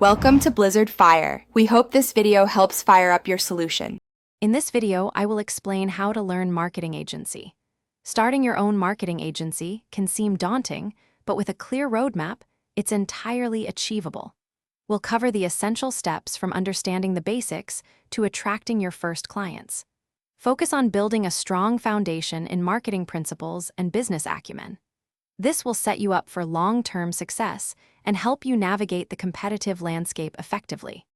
Welcome to Blizzard Fire. We hope this video helps fire up your solution. In this video, I will explain how to learn marketing agency. Starting your own marketing agency can seem daunting, but with a clear roadmap, it's entirely achievable. We'll cover the essential steps from understanding the basics to attracting your first clients. Focus on building a strong foundation in marketing principles and business acumen. This will set you up for long-term success and help you navigate the competitive landscape effectively.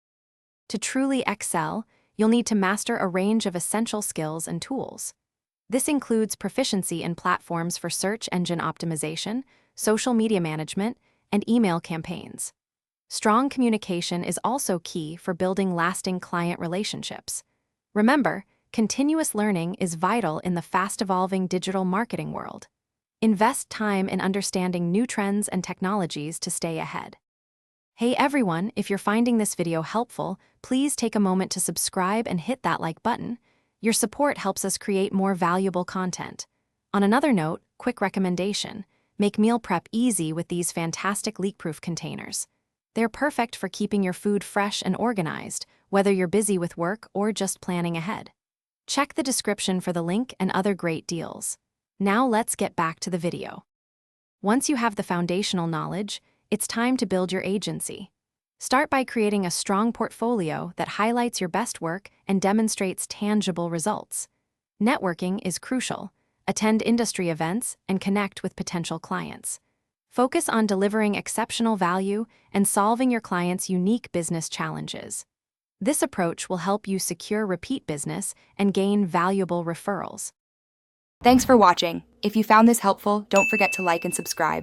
To truly excel, you'll need to master a range of essential skills and tools. This includes proficiency in platforms for search engine optimization, social media management, and email campaigns. Strong communication is also key for building lasting client relationships. Remember, continuous learning is vital in the fast-evolving digital marketing world. Invest time in understanding new trends and technologies to stay ahead. Hey everyone, if you're finding this video helpful, please take a moment to subscribe and hit that like button. Your support helps us create more valuable content. On another note, quick recommendation: make meal prep easy with these fantastic leak-proof containers. They're perfect for keeping your food fresh and organized, whether you're busy with work or just planning ahead. Check the description for the link and other great deals. Now let's get back to the video. Once you have the foundational knowledge, it's time to build your agency. Start by creating a strong portfolio that highlights your best work and demonstrates tangible results. Networking is crucial. Attend industry events and connect with potential clients. Focus on delivering exceptional value and solving your clients' unique business challenges. This approach will help you secure repeat business and gain valuable referrals. Thanks for watching. If you found this helpful, don't forget to like and subscribe.